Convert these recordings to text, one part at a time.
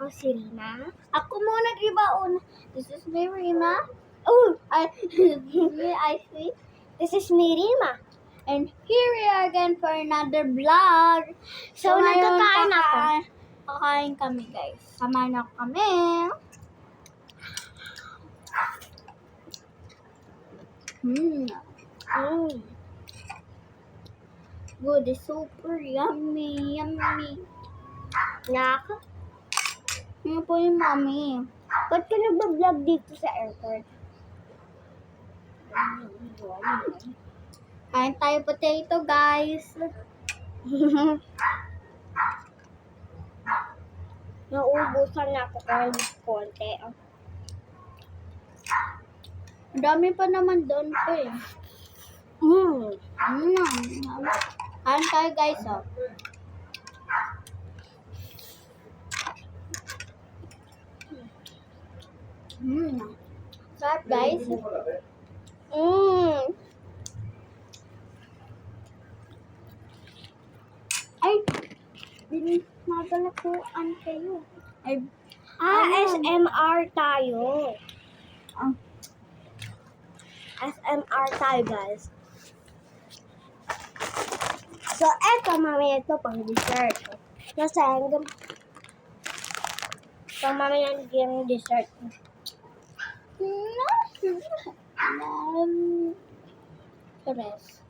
ako si Rina. Ako muna, diba? This is me, Rima. Oh, I see. this is me, Rima. And here we are again for another vlog. So, ngayon, nagkakain ako. Kakain kami, guys. Samahan na kami. Good, it's super yummy. Naka. Ano po yung mommy? Ba't ka nagbablog dito sa airport? Kain tayo potato, guys. Nauubusan na ako kahit konti. Ang dami pa naman doon po eh. Kain tayo, guys, oh. Sarap, guys. Ay, magalakuan kayo. Ay, SMR tayo. Ah. SMR tayo, guys. So, eto, mamaya ito pang dessert. Kasi hanggang pang mamaya yung dessert. Tres.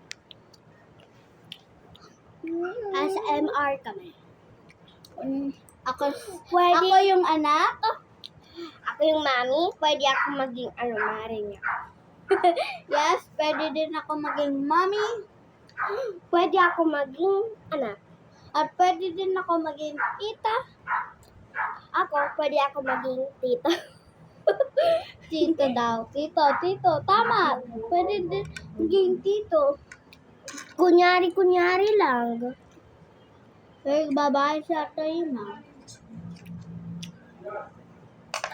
SMR kami. Ako Pwede, yung anak. ako yung mami, pwede ako maging mare niya. Yes, pwede din ako maging mommy. Pwede ako maging anak. At pwede din ako maging tita. Ako, pwede ako maging tita. Tito daw. Tito. Tama. Pwede din maging tito. Kunyari lang. Pero babae siya tayo na.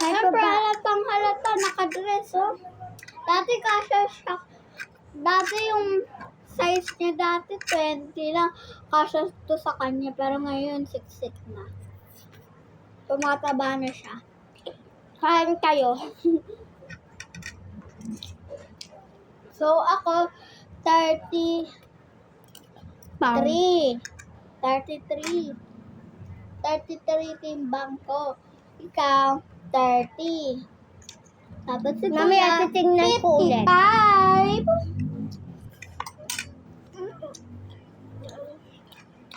Kahit Siyempre, pa halata, nakadress, oh. Dati kasha siya. Dati yung size niya dati 20 lang. Kasha to sa kanya. Pero ngayon, 6'6" na. Tumataba na siya. kain kayo. So, ako, 33. 33 timbang ko. Ikaw, 30. Tapos si Mamaya Kuya, titingnan ko ulit. 55.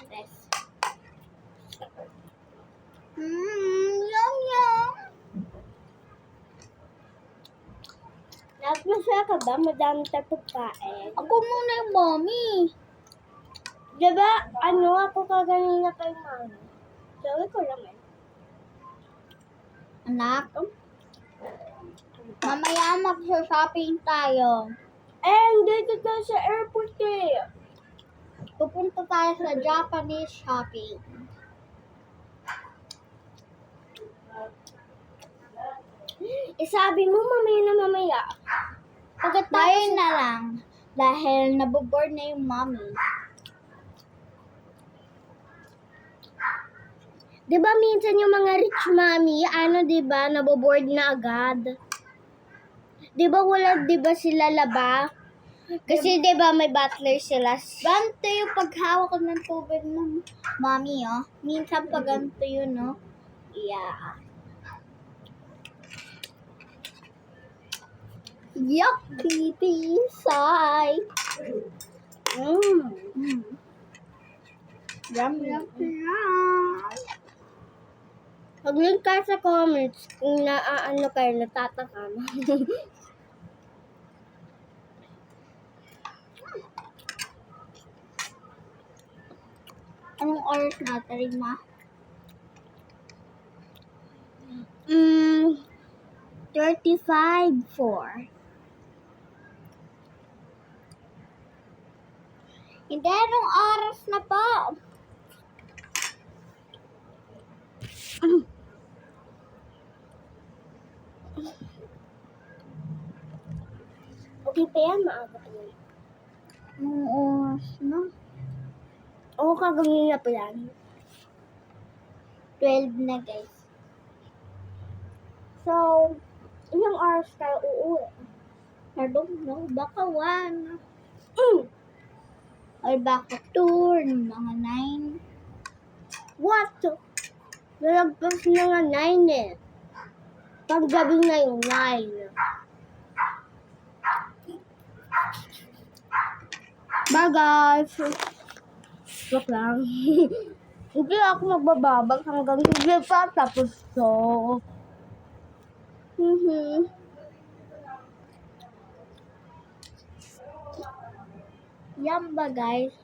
Yes. Yum. Masaya ka ba? Madami tayo pagkain. Ako muna yung mommy. Diba, ako kaganina kay mami. Sabi ko lang Anak, mamaya mag-shopping tayo. hindi ka sa airport eh. Pupunta tayo sa Japanese shopping. Sabi mo mamaya. Ngayon na lang. Dahil naboboard na yung mommy. Diba minsan yung mga rich mommy, diba, naboboard na agad. Diba sila laba? Kasi diba may butler sila. Ganito yung paghawak ng tubig ng mommy, oh. Minsan pag ganito yun, no? Yeah. Yucky pisay. Yum. Mag-link ka sa comments kung kayo, natatakam. Anong oras natin, Rima? 35:04. Hindi, anong oras na po? Okay pa yan, maaga pa yan. Anong oras na? Oo, kaganina pa yan. 12 na, guys. So, ilang oras tayo uuwi? I don't know, baka 1 Mm. or baka 2 mga 9. What? Nalagpas na nga 9 eh. Paggabi na yung 9. Bye guys! Joke lang. Hindi ako magbababag hanggang hindi pa tapos to. Yan ba guys?